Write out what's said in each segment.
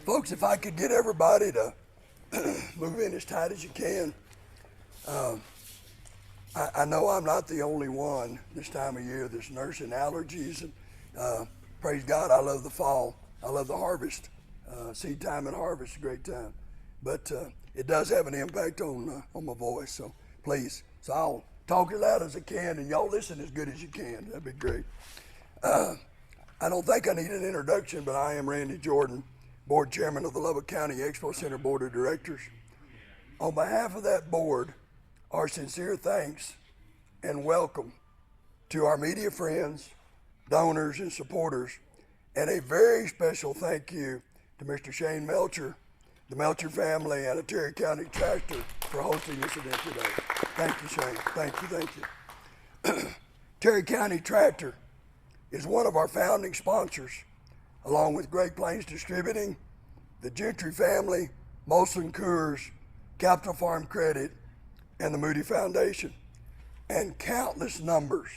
Folks, if I could get everybody to move in as tight as you can. I know I'm not the only one this time of year that's nursing allergies, and praise God, I love the fall. I love the harvest. Seed time and harvest is a great time. But it does have an impact on my voice, so please. So I'll talk as loud as I can, and y'all listen as good as you can. That'd be great. I don't think I need an introduction, but I am Randy Jordan, Board Chairman of the Lubbock County Expo Center Board of Directors. On behalf of that board, our sincere thanks and welcome to our media friends, donors, and supporters, and a very special thank you to Mr. Shane Melcher, the Melcher family, and the Terry County Tractor for hosting this event today. Thank you, Shane. Thank you. Terry County Tractor is one of our founding sponsors, along with Great Plains Distributing, the Gentry family, Molson Coors, Capital Farm Credit, and the Moody Foundation, and countless numbers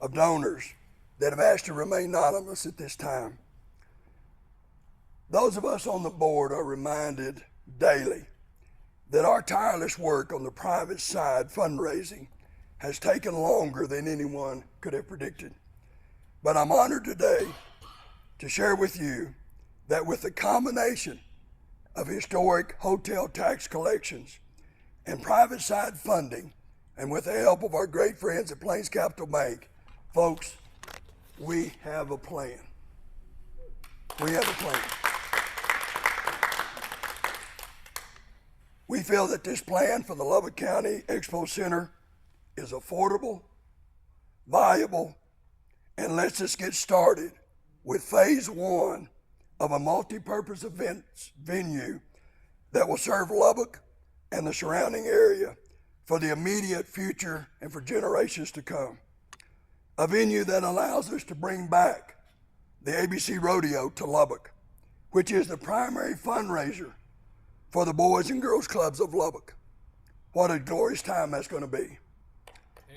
of donors that have asked to remain anonymous at this time. Those of us on the board are reminded daily that our tireless work on the private side fundraising has taken longer than anyone could have predicted. But I'm honored today to share with you that with the combination of historic hotel tax collections and private side funding, and with the help of our great friends at Plains Capital Bank, folks, we have a plan. We have a plan. We feel that this plan for the Lubbock County Expo Center is affordable, viable, and lets us get started with phase one of a multi-purpose events venue that will serve Lubbock and the surrounding area for the immediate future and for generations to come. A venue that allows us to bring back the ABC Rodeo to Lubbock, which is the primary fundraiser for the Boys and Girls Clubs of Lubbock. What a glorious time that's going to be.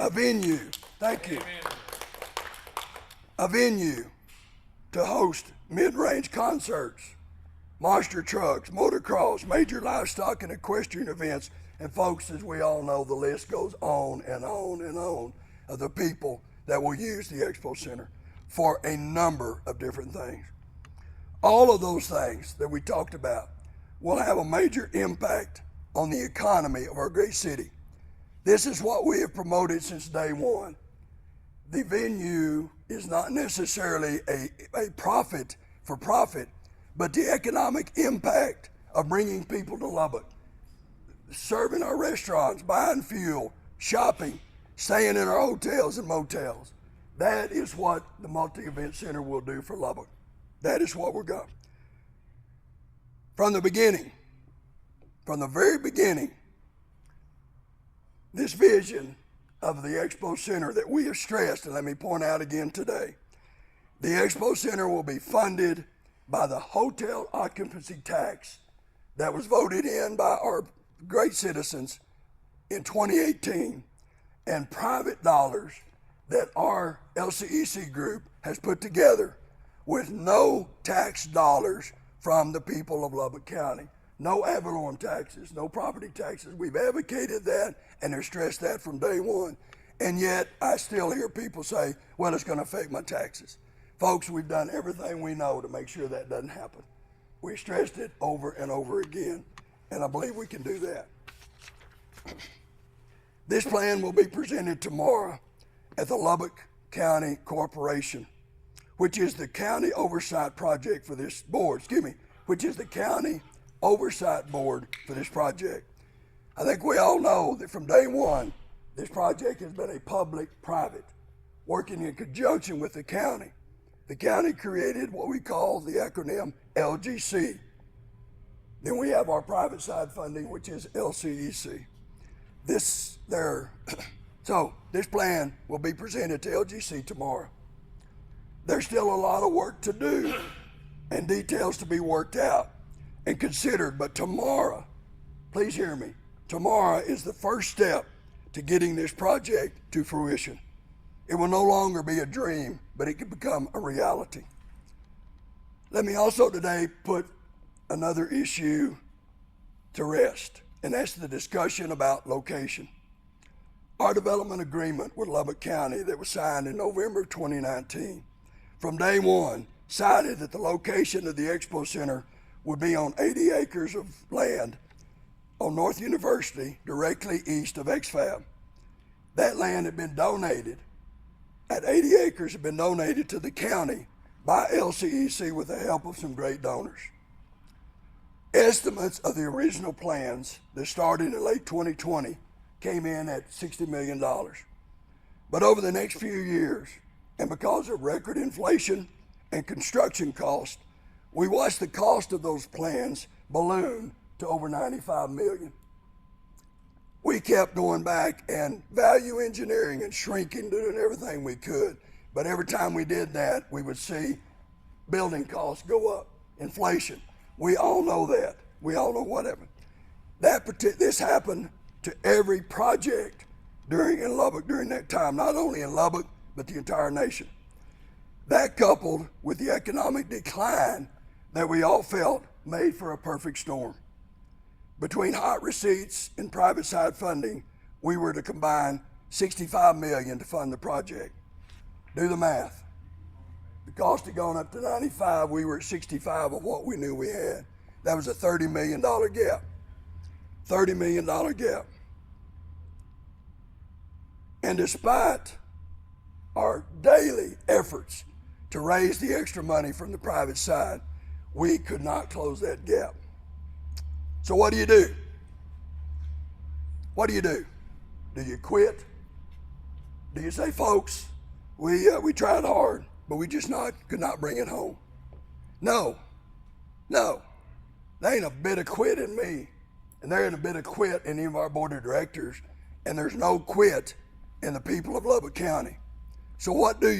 A venue, thank you. A venue to host mid-range concerts, monster trucks, motocross, major livestock and equestrian events, and folks, as we all know, the list goes on and on and on of the people that will use the Expo Center for a number of different things. All of those things that we talked about will have a major impact on the economy of our great city. This is what we have promoted since day one. The venue is not necessarily a profit for profit, but the economic impact of bringing people to Lubbock, serving our restaurants, buying fuel, shopping, staying in our hotels and motels. That is what the multi-event center will do for Lubbock. That is what we're going. From the beginning, from the very beginning, this vision of the Expo Center that we have stressed, and let me point out again today, the Expo Center will be funded by the hotel occupancy tax that was voted in by our great citizens in 2018, and private dollars that our LCEC group has put together with no tax dollars from the people of Lubbock County. No ad valorem taxes, no property taxes. We've advocated that and have stressed that from day one. And yet I still hear people say, well, it's going to affect my taxes. Folks, we've done everything we know to make sure that doesn't happen. We stressed it over and over again, and I believe we can do that. This plan will be presented tomorrow at the Lubbock County Corporation, which is the county oversight project for this board, which is the county oversight board for this project. I think we all know that from day one, this project has been a public-private, working in conjunction with the county. The county created what we call the acronym LGC. Then we have our private side funding, which is LCEC. So this plan will be presented to LGC tomorrow. There's still a lot of work to do and details to be worked out and considered, but tomorrow, please hear me, tomorrow is the first step to getting this project to fruition. It will no longer be a dream, but it can become a reality. Let me also today put another issue to rest, and that's the discussion about location. Our development agreement with Lubbock County that was signed in November 2019, from day one, cited that the location of the Expo Center would be on 80 acres of land on North University, directly east of XFAB. That land had been donated, at 80 acres had been donated to the county by LCEC with the help of some great donors. Estimates of the original plans that started in late 2020 came in at $60 million. But over the next few years, and because of record inflation and construction costs, we watched the cost of those plans balloon to over $95 million. We kept going back and value engineering and shrinking, doing everything we could. But every time we did that, we would see building costs go up, inflation. We all know that. We all know whatever. This happened to every project in Lubbock during that time, not only in Lubbock, but the entire nation. That coupled with the economic decline that we all felt made for a perfect storm. Between hot receipts and private side funding, we were to combine $65 million to fund the project. Do the math. The cost had gone up to 95, we were at 65 of what we knew we had. That was a $30 million gap. $30 million gap. And despite our daily efforts to raise the extra money from the private side, we could not close that gap. So what do you do? What do you do? Do you quit? Do you say, folks, we tried hard, but we just could not bring it home? No. There ain't a bit of quit in me, and there ain't a bit of quit in any of our board of directors, and there's no quit in the people of Lubbock County. So what do?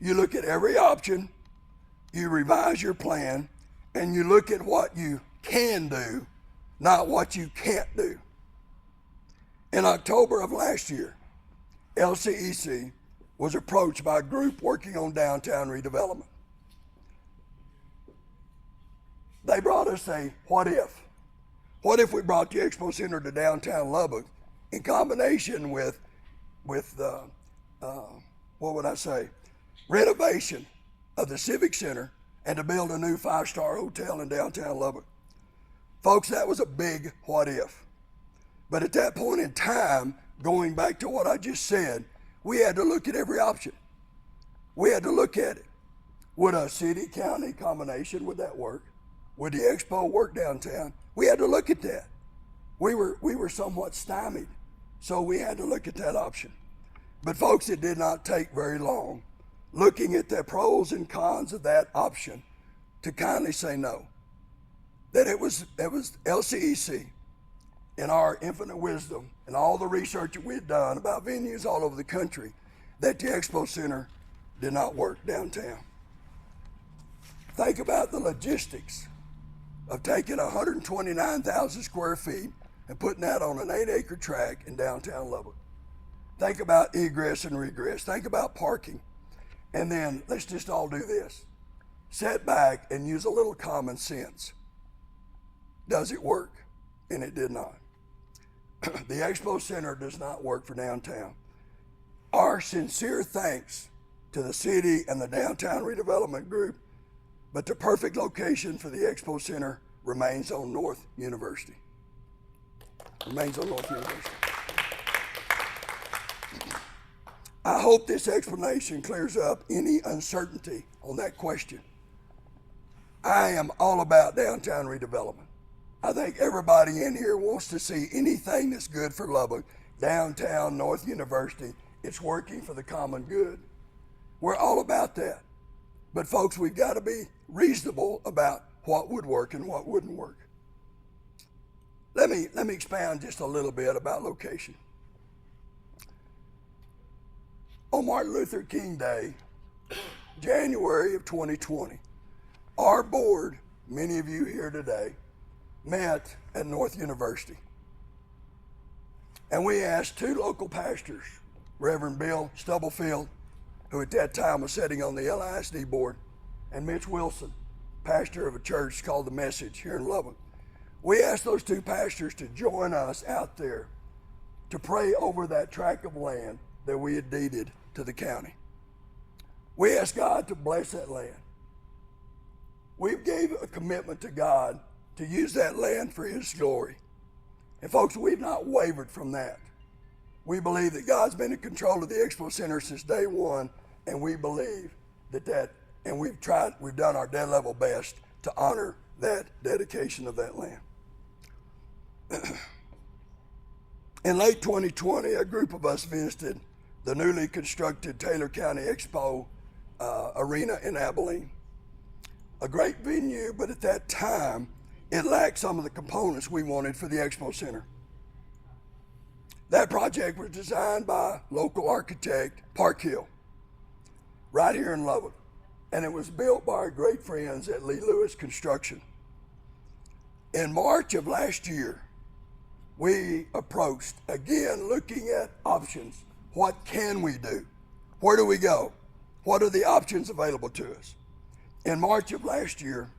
You look at every option, you revise your plan, and you look at what you can do, not what you can't do. In October of last year, LCEC was approached by a group working on downtown redevelopment. They brought us a what if. What if we brought the Expo Center to downtown Lubbock in combination with renovation of the Civic Center and to build a new 5-star hotel in downtown Lubbock? Folks, that was a big what if. But at that point in time, going back to what I just said, we had to look at every option. We had to look at it. Would a city-county combination, would that work? Would the Expo work downtown? We had to look at that. We were somewhat stymied, so we had to look at that option. But folks, it did not take very long, looking at the pros and cons of that option, to kindly say no. That it was LCEC, in our infinite wisdom and all the research that we had done about venues all over the country, that the Expo Center did not work downtown. Think about the logistics of taking 129,000 square feet and putting that on an 8-acre tract in downtown Lubbock. Think about egress and regress. Think about parking. And then let's just all do this. Sit back and use a little common sense. Does it work? And it did not. The Expo Center does not work for downtown. Our sincere thanks to the city and the Downtown Redevelopment Group, but the perfect location for the Expo Center remains on North University. Remains on North University. I hope this explanation clears up any uncertainty on that question. I am all about downtown redevelopment. I think everybody in here wants to see anything that's good for Lubbock, downtown, North University. It's working for the common good. We're all about that. But folks, we've got to be reasonable about what would work and what wouldn't work. Let me expand just a little bit about location. On Martin Luther King Day, January of 2020, our board, many of you here today, met at North University. And we asked 2 local pastors Reverend Bill Stubblefield, who at that time was sitting on the LISD board, and Mitch Wilson, pastor of a church called The Message here in Lubbock. We asked those two pastors to join us out there to pray over that tract of land that we had deeded to the county. We asked God to bless that land. We gave a commitment to God to use that land for His glory. And folks, we've not wavered from that. We believe that God's been in control of the Expo Center since day one, and we believe and we've done our dead level best to honor that dedication of that land. In late 2020, a group of us visited the newly constructed Taylor County Expo Arena in Abilene. A great venue, but at that time, it lacked some of the components we wanted for the Expo Center. That project was designed by local architect Park Hill, right here in Lubbock, and it was built by our great friends at Lee Lewis Construction. In March of last year, we approached, again, looking at options. What can we do? Where do we go? What are the options available to us? In March of last year,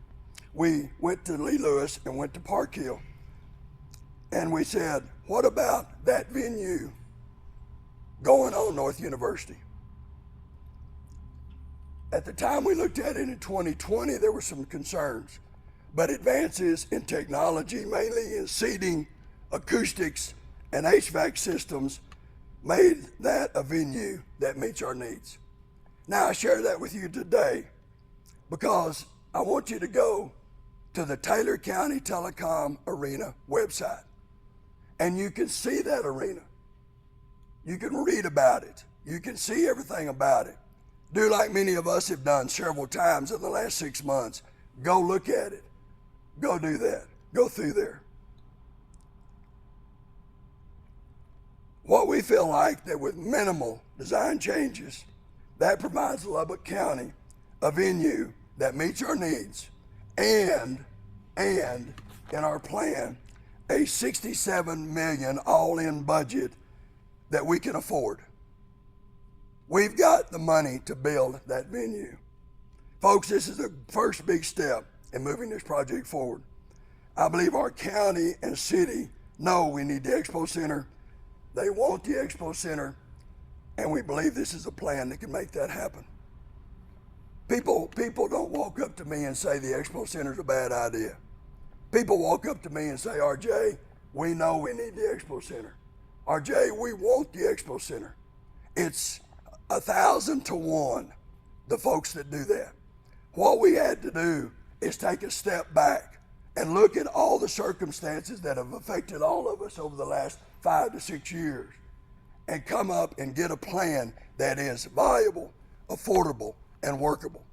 we went to Lee Lewis and went to Park Hill, and we said, what about that venue going on North University? At the time we looked at it in 2020, there were some concerns, but advances in technology, mainly in seating, acoustics, and HVAC systems, made that a venue that meets our needs. Now, I share that with you today because I want you to go to the Taylor County Telecom Arena website, and you can see that arena. You can read about it. You can see everything about it. Do like many of us have done several times in the last 6 months. Go look at it. Go do that. Go through there. What we feel like that with minimal design changes, that provides Lubbock County a venue that meets our needs and in our plan, a $67 million all-in budget that we can afford. We've got the money to build that venue. Folks, this is the first big step in moving this project forward. I believe our county and city know we need the Expo Center. They want the Expo Center, and we believe this is a plan that can make that happen. People don't walk up to me and say the Expo Center is a bad idea. People walk up to me and say, RJ, we know we need the Expo Center. RJ, we want the Expo Center. It's 1,000 to 1, the folks that do that. What we had to do is take a step back and look at all the circumstances that have affected all of us over the last 5 to 6 years and come up and get a plan that is viable, affordable, and workable.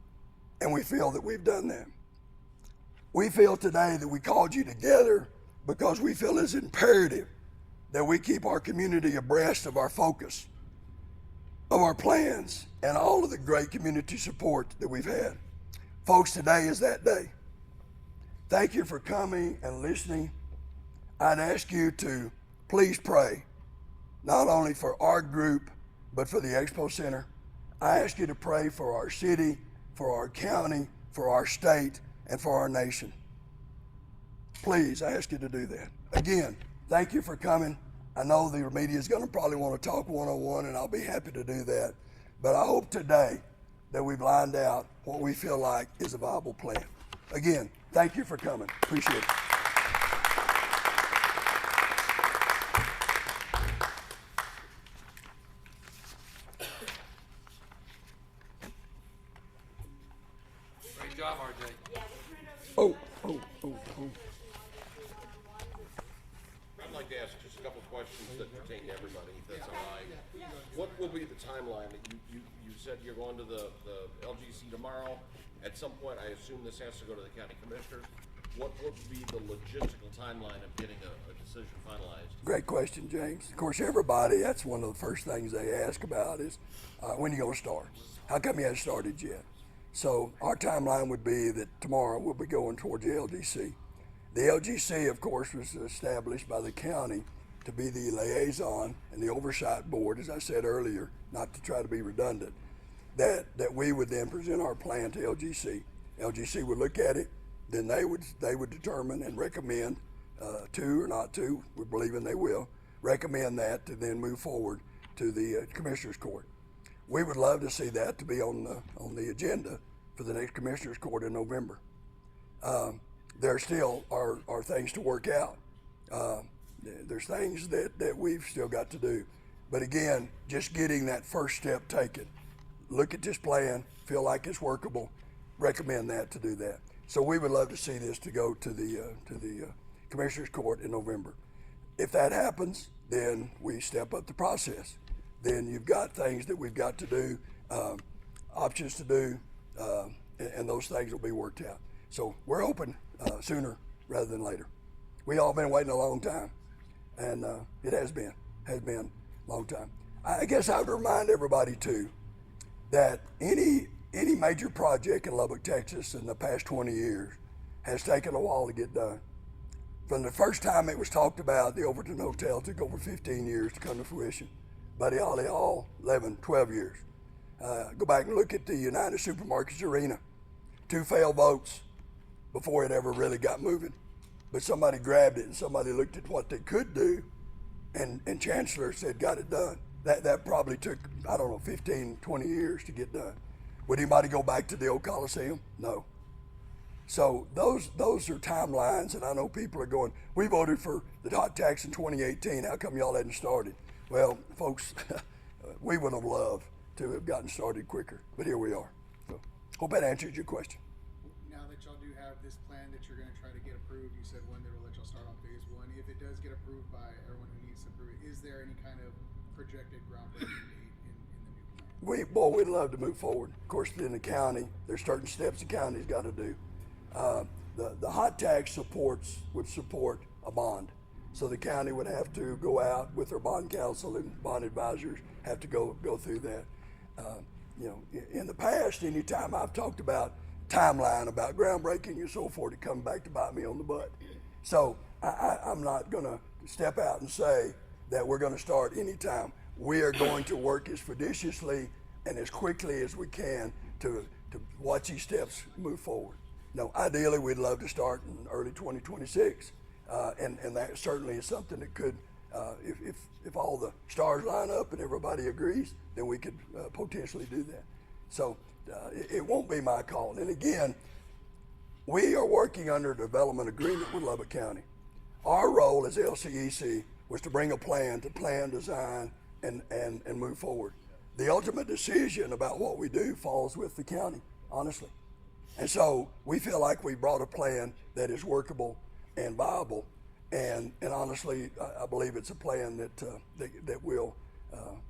And we feel that we've done that. We feel today that we called you together because we feel it's imperative that we keep our community abreast of our focus, of our plans, and all of the great community support that we've had. Folks, today is that day. Thank you for coming and listening. I'd ask you to please pray, not only for our group, but for the Expo Center. I ask you to pray for our city, for our county, for our state, and for our nation. Please, I ask you to do that. Again, thank you for coming. I know the media is going to probably want to talk one-on-one, and I'll be happy to do that. But I hope today that we've lined out what we feel like is a viable plan. Again, thank you for coming. Appreciate it. Great job, RJ. Oh. I'd like to ask just a couple of questions that pertain to everybody, if that's all right. What will be the timeline? You said you're going to the LGC tomorrow. At some point, I assume this has to go to the county commissioners. What would be the logistical timeline of getting a decision finalized? Great question, James. Of course, everybody, that's one of the first things they ask about is, when are you going to start? How come you haven't started yet? So our timeline would be that tomorrow we'll be going towards the LGC. The LGC, of course, was established by the county to be the liaison and the oversight board, as I said earlier, not to try to be redundant, that we would then present our plan to LGC. LGC would look at it, then they would determine and recommend to or not to, we're believing they will, recommend that to then move forward to the Commissioners Court. We would love to see that to be on the agenda for the next Commissioners Court in November. There still are things to work out. There's things that we've still got to do. But again, just getting that first step taken. Look at this plan, feel like it's workable, recommend that to do that. So we would love to see this to go to the Commissioners Court in November. If that happens, then we step up the process. Then you've got things that we've got to do, options to do, and those things will be worked out. So we're open sooner rather than later. We all been waiting a long time, and it has been a long time. I guess I would remind everybody too that any major project in Lubbock, Texas in the past 20 years has taken a while to get done. From the first time it was talked about, the Overton Hotel took over 15 years to come to fruition. Buddy Holly Hall, 11, 12 years. Go back and look at the United Supermarkets Arena. 2 failed votes before it ever really got moving. But somebody grabbed it and somebody looked at what they could do, and Chancellor said, got it done. That probably took, 15, 20 years to get done. Would anybody go back to the old Coliseum? No. So those are timelines, and I know people are going, we voted for the hot tax in 2018, how come y'all hadn't started? Well, folks, we would have loved to have gotten started quicker, but here we are. So hope that answers your question. Now that y'all do have this plan that you're going to try to get approved, you said one that will let y'all start on phase 1. If it does get approved by everyone who needs to approve it, is there any kind of projected groundbreaking date in the new plan? We'd love to move forward. Of course, in the county, there's certain steps the county's got to do. The hot tax would support a bond. So the county would have to go out with their bond counsel and bond advisors, have to go through that. In the past, anytime I've talked about timeline, about groundbreaking and so forth, it comes back to bite me on the butt. So I'm not gonna step out and say that we're gonna start anytime. We are going to work as expeditiously and as quickly as we can to watch these steps move forward. Now, ideally, we'd love to start in early 2026. And that certainly is something that could, if all the stars line up and everybody agrees, then we could potentially do that. So it won't be my call. And again, we are working under a development agreement with Lubbock County. Our role as LCEC was to bring a plan, to plan, design, and move forward. The ultimate decision about what we do falls with the county, honestly. And so we feel like we brought a plan that is workable and viable, and honestly, I believe it's a plan that will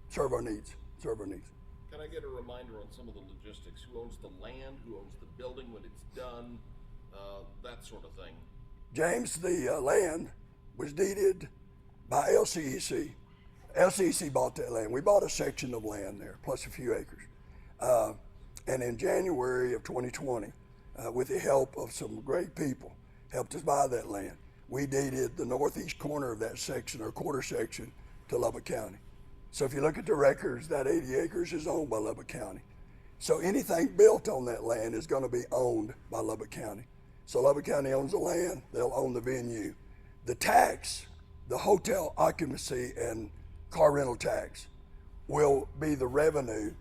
serve our needs. Can I get a reminder on some of the logistics? Who owns the land? Who owns the building when it's done? That sort of thing. James, the land was deeded by LCEC. LCEC bought that land. We bought a section of land there, plus a few acres. And in January of 2020, with the help of some great people, helped us buy that land. We deeded the northeast corner of that section, or quarter section, to Lubbock County. So if you look at the records, that 80 acres is owned by Lubbock County. So anything built on that land is going to be owned by Lubbock County. So Lubbock County owns the land, they'll own the venue. The tax, the hotel occupancy and car rental tax, will be the revenue.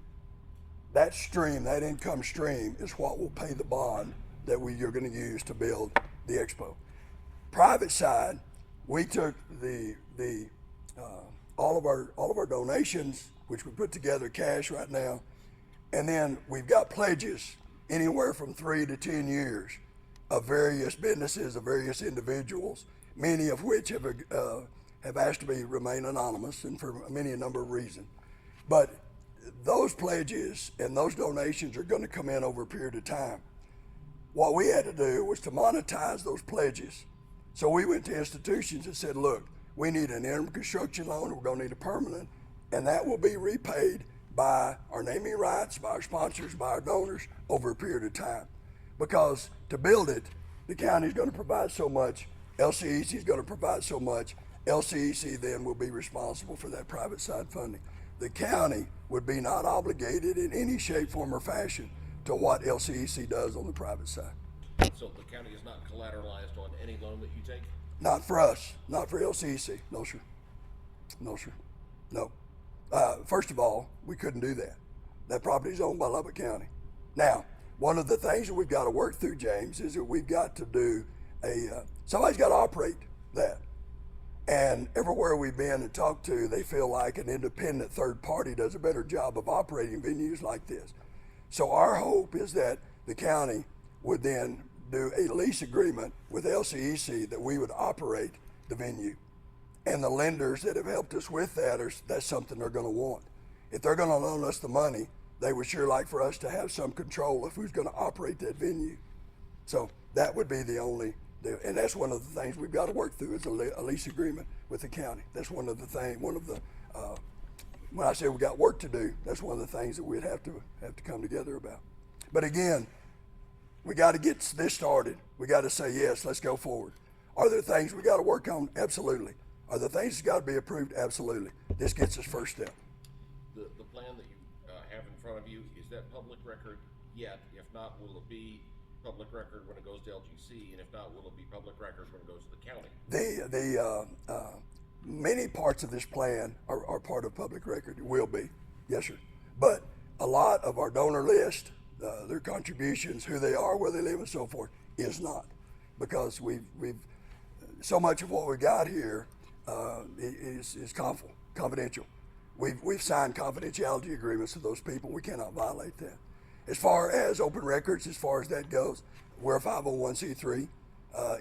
That stream, that income stream, is what will pay the bond that you're going to use to build the expo. Private side, we took all of our donations, which we put together cash right now, and then we've got pledges anywhere from 3 to 10 years of various businesses, of various individuals, many of which have asked to remain anonymous, and for a number of reasons. But those pledges and those donations are going to come in over a period of time. What we had to do was to monetize those pledges. So we went to institutions and said, look, we need an interim construction loan, we're going to need a permanent, and that will be repaid by our naming rights, by our sponsors, by our donors over a period of time. Because to build it, the county is going to provide so much, LCEC is going to provide so much, LCEC then will be responsible for that private side funding. The county would be not obligated in any shape, form, or fashion to what LCEC does on the private side. So the county is not collateralized on any loan that you take? Not for us, not for LCEC. No, sir. No, sir. No. First of all, we couldn't do that. That property is owned by Lubbock County. Now, one of the things that we've got to work through, James, is that we've got to do somebody's got to operate that. And everywhere we've been and talked to, they feel like an independent third party does a better job of operating venues like this. So our hope is that the county would then do a lease agreement with LCEC that we would operate the venue. And the lenders that have helped us with that, that's something they're going to want. If they're going to loan us the money, they would sure like for us to have some control of who's going to operate that venue. So that would be the only, and that's one of the things we've got to work through is a lease agreement with the county. That's one of the things, when I say we got work to do, that's one of the things that we'd have to come together about. But again, we got to get this started. We got to say, yes, let's go forward. Are there things we got to work on? Absolutely. Are there things that got to be approved? Absolutely. This gets us first step. The plan that you have in front of you, is that public record yet? If not, will it be public record when it goes to LGC? And if not, will it be public record when it goes to the county? Many parts of this plan are part of public record. It will be, yes, sir. But a lot of our donor list, their contributions, who they are, where they live, and so forth, is not, because we've so much of what we got here is confidential. We've signed confidentiality agreements with those people. We cannot violate that. As far as open records, as far as that goes, we're a 501c3.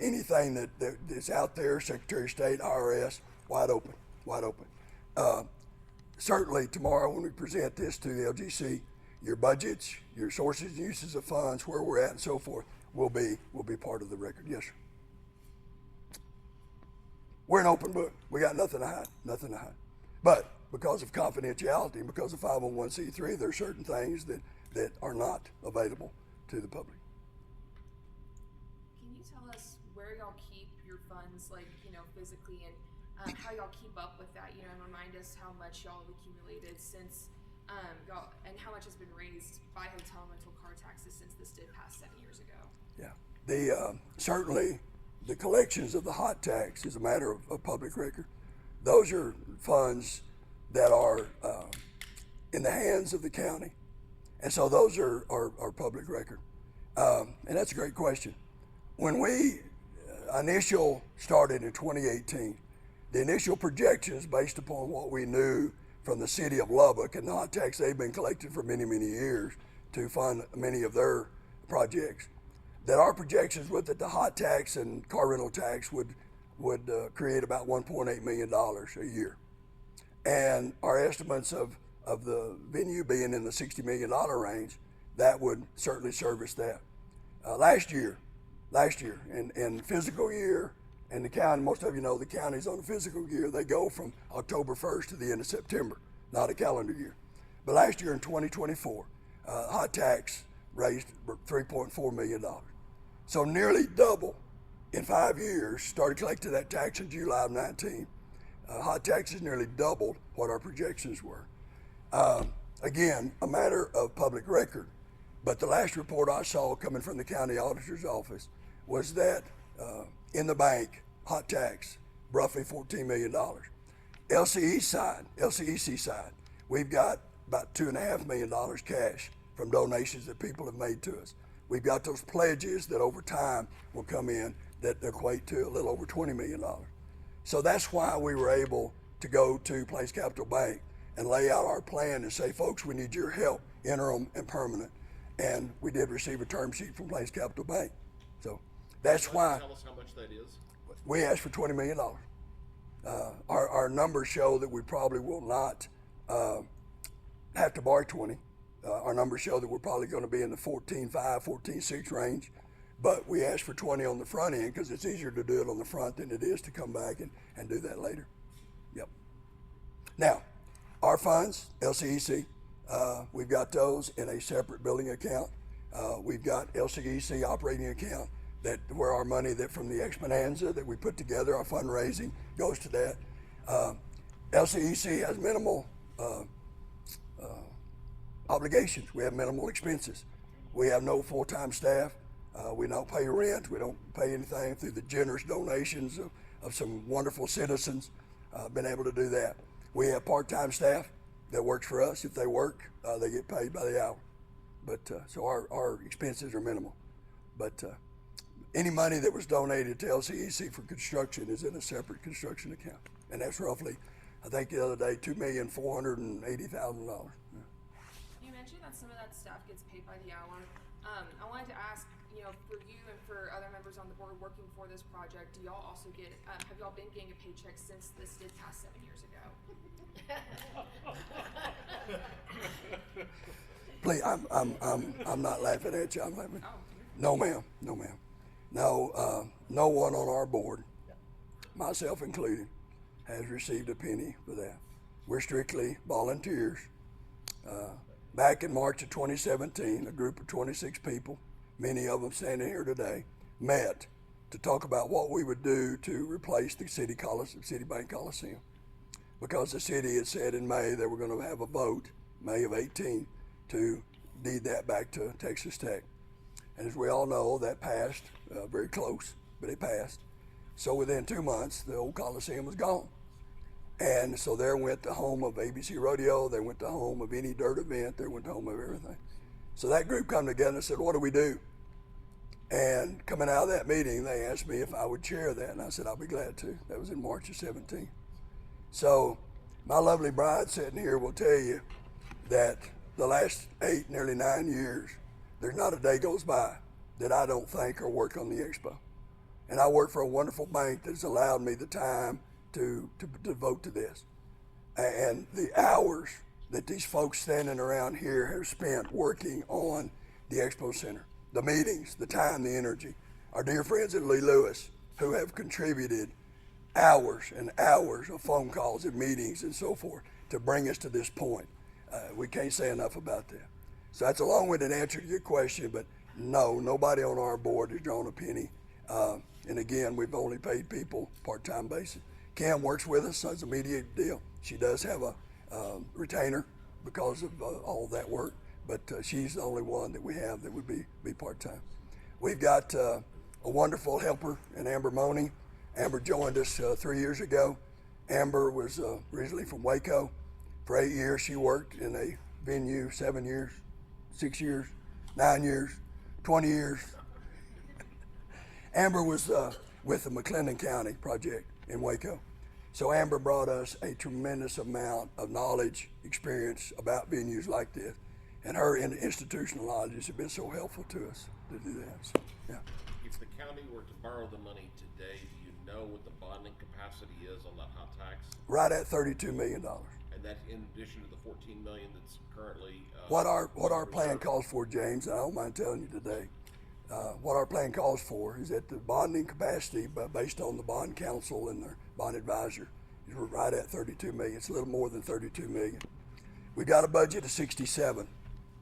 Anything that's out there, Secretary of State, IRS, wide open. Certainly tomorrow when we present this to the LGC, your budgets, your sources and uses of funds, where we're at and so forth, will be part of the record. Yes, sir. We're an open book. We got nothing to hide. But because of confidentiality and because of 501c3, there are certain things that are not available to the public. Can you tell us where y'all keep your funds, like, physically, and how y'all keep up with that, and remind us how much y'all have accumulated since y'all, and how much has been raised by hotel and rental car taxes since this did pass 7 years ago? Yeah, certainly the collections of the hot tax is a matter of public record. Those are funds that are in the hands of the county, and so those are public record. And that's a great question. When we initial started in 2018, the initial projections based upon what we knew from the city of Lubbock and the hot tax they've been collecting for many, many years to fund many of their projects, that our projections were that the hot tax and car rental tax would create about $1.8 million a year. And our estimates of the venue being in the $60 million range, that would certainly service that. Last year, in fiscal year, and the county, most of you know the county's on a fiscal year, they go from October 1st to the end of September, not a calendar year. But last year in 2024, hot tax raised $3.4 million. So nearly double in 5 years, started collecting that tax in July of 19. Hot taxes nearly doubled what our projections were. Again, a matter of public record, but the last report I saw coming from the county auditor's office was that in the bank, hot tax, roughly $14 million. LCEC side, we've got about $2.5 million cash from donations that people have made to us. We've got those pledges that over time will come in that equate to a little over $20 million. So that's why we were able to go to Place Capital Bank and lay out our plan and say, folks, we need your help, interim and permanent. And we did receive a term sheet from Place Capital Bank. So that's why. Tell us how much that is. We asked for $20 million. Our numbers show that we probably will not have to borrow 20. Our numbers show that we're probably going to be in the 14.5, 14.6 range. But we asked for 20 on the front end because it's easier to do it on the front than it is to come back and do that later. Yep. Now, our funds, LCEC, we've got those in a separate building account. We've got LCEC operating account. that where our money that from the Exponenza that we put together, our fundraising goes to that. LCEC has minimal obligations. We have minimal expenses. We have no full-time staff. We don't pay rent. We don't pay anything through the generous donations of some wonderful citizens. Been able to do that. We have part-time staff that works for us. If they work, they get paid by the hour. But so our expenses are minimal. But any money that was donated to LCEC for construction is in a separate construction account, and that's roughly, I think the other day, $2,480,000. You mentioned that some of that staff gets paid by the hour. I wanted to ask, for you and for other members on the board working for this project, do y'all also get? Have y'all been getting a paycheck since this did pass 7 years ago? Please, I'm not laughing at you. I'm laughing. Oh. No, ma'am. No, ma'am. No, no one on our board, myself included, has received a penny for that. We're strictly volunteers. Back in March of 2017, a group of 26 people, many of them standing here today, met to talk about what we would do to replace the Citibank Coliseum. Because the city had said in May they were going to have a vote, May of 18, to deed that back to Texas Tech. And as we all know, that passed, very close, but it passed. So within 2 months, the old Coliseum was gone. And so there went the home of ABC Rodeo, they went the home of any dirt event, they went the home of everything. So that group come together and said, what do we do? And coming out of that meeting, they asked me if I would chair that, and I said, I'll be glad to. That was in March of 17. So my lovely bride sitting here will tell you that the last 8, nearly 9 years, there's not a day goes by that I don't think or work on the expo. And I work for a wonderful bank that's allowed me the time to devote to this. And the hours that these folks standing around here have spent working on the Expo Center, the meetings, the time, the energy. Our dear friends at Lee Lewis, who have contributed hours and hours of phone calls and meetings and so forth to bring us to this point. We can't say enough about that. So that's a long-winded answer to your question, but no, nobody on our board has drawn a penny. And again, we've only paid people part-time basis. Cam works with us, so it's a immediate deal. She does have a retainer because of all that work, but she's the only one that we have that would be part-time. We've got a wonderful helper in Amber Money. Amber joined us 3 years ago. Amber was originally from Waco. For 8 years, she worked in a venue, 7 years, 6 years, 9 years, 20 years. Amber was with the McLennan County project in Waco. So Amber brought us a tremendous amount of knowledge, experience about venues like this. And her institutional knowledge has been so helpful to us to do that. So, yeah. If the county were to borrow the money today, do you know what the bonding capacity is on that hot tax? Right at $32 million. And that's in addition to the 14 million that's currently What our plan calls for, James, and I don't mind telling you today, what our plan calls for is that the bonding capacity, based on the bond council and their bond advisor, is right at 32 million. It's a little more than 32 million. We've got a budget of 67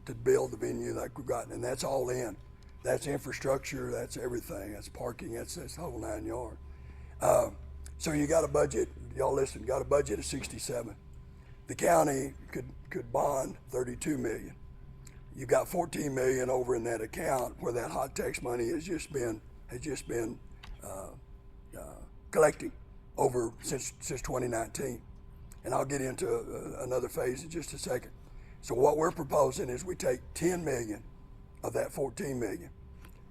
to build the venue like we've got, and that's all in. That's infrastructure, that's everything, that's parking, that's the whole 9 yards. So you got a budget, y'all listen, got a budget of 67. The county could bond 32 million. You got 14 million over in that account where that hot tax money has just been collecting over since 2019. And I'll get into another phase in just a second. So what we're proposing is we take 10 million of that 14 million,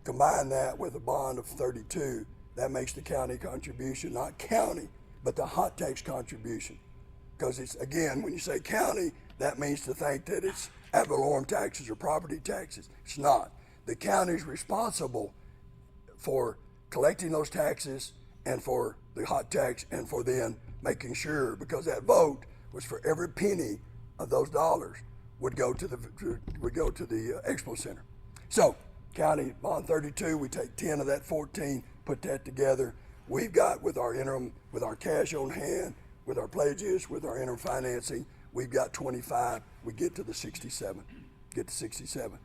combine that with a bond of 32, that makes the county contribution, not county, but the hot tax contribution. Because it's, again, when you say county, that means to think that it's ad valorem taxes or property taxes. It's not. The county's responsible for collecting those taxes and for the hot tax and for then making sure, because that vote was for every penny of those dollars would go to the Expo Center. So county bond 32, we take 10 of that 14, put that together. We've got with our interim, with our cash on hand, with our pledges, with our interim financing, we've got 25. We get to the 67. Get to 67.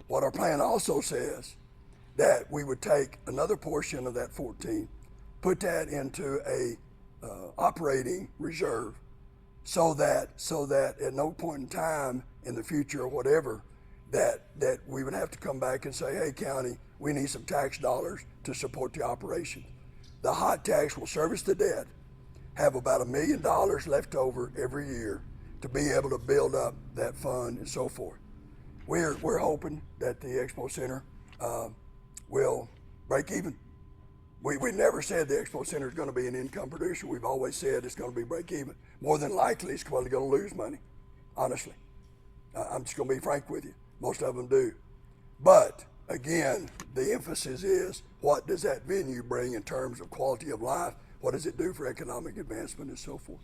What our plan also says that we would take another portion of that 14, put that into a operating reserve, so that at no point in time in the future or whatever, that we would have to come back and say, hey, county, we need some tax dollars to support the operation. The hot tax will service the debt, have about $1 million left over every year to be able to build up that fund and so forth. We're hoping that the Expo Center will break even. We never said the Expo Center is going to be an income producer. We've always said it's going to be break even. More than likely, it's probably going to lose money, honestly. I'm just going to be frank with you. Most of them do. But again, the emphasis is, what does that venue bring in terms of quality of life? What does it do for economic advancement and so forth?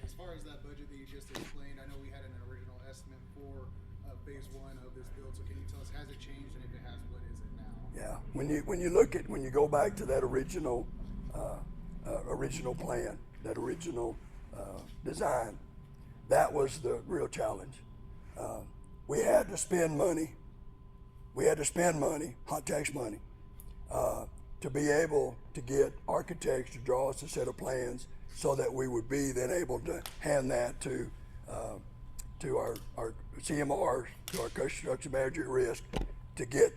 As far as that budget that you just explained, I know we had an original estimate for phase one of this build. So can you tell us, has it changed, and if it has, what is it now? Yeah, when you go back to that original plan, that original design, that was the real challenge. We had to spend money. Hot tax money, to be able to get architects to draw us a set of plans, so that we would be then able to hand that to our CMRs, to our construction manager at risk, to get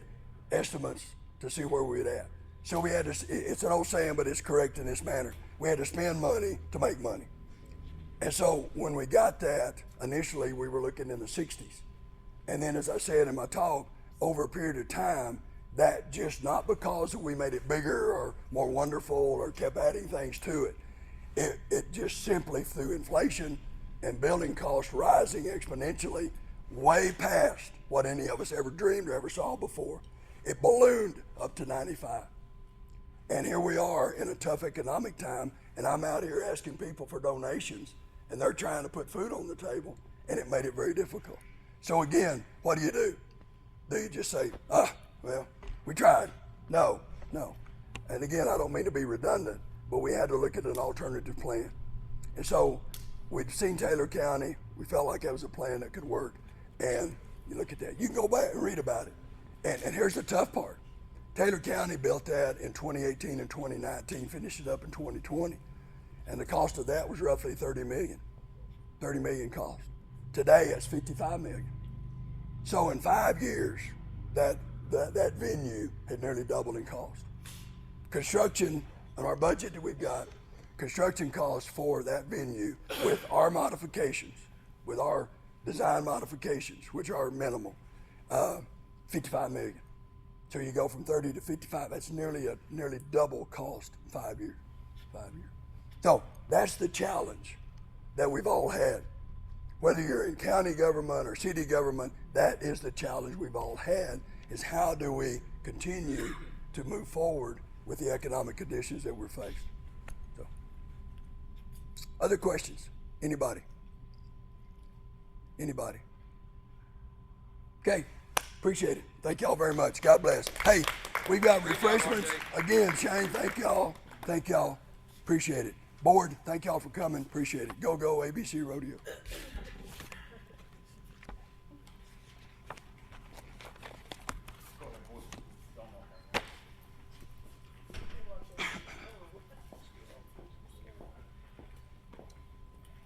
estimates to see where we're at. So we had to, it's an old saying, but it's correct in this manner. We had to spend money to make money. And so when we got that, initially we were looking in the 60s. And then, as I said in my talk, over a period of time, that just not because we made it bigger or more wonderful or kept adding things to it, it just simply through inflation and building costs rising exponentially way past what any of us ever dreamed or ever saw before, it ballooned up to 95. And here we are in a tough economic time, and I'm out here asking people for donations, and they're trying to put food on the table, and it made it very difficult. So again, what do? Do you just say, well, we tried? No. And again, I don't mean to be redundant, but we had to look at an alternative plan. And so we'd seen Taylor County. We felt like that was a plan that could work. And you look at that. You can go back and read about it. And here's the tough part. Taylor County built that in 2018 and 2019, finished it up in 2020. And the cost of that was roughly $30 million cost. Today, it's $55 million. So in 5 years, that venue had nearly doubled in cost. Construction, on our budget that we've got, construction costs for that venue with our modifications, with our design modifications, which are minimal, $55 million. So you go from 30 to 55, that's nearly double cost in 5 years. So that's the challenge that we've all had. Whether you're in county government or city government, that is the challenge we've all had, is how do we continue to move forward with the economic conditions that we're faced. So, other questions? Anybody? Okay, appreciate it. Thank y'all very much. God bless. Hey, we got refreshments. Again, Shane, thank y'all. Appreciate it. Board, thank y'all for coming. Appreciate it. Go, ABC Rodeo.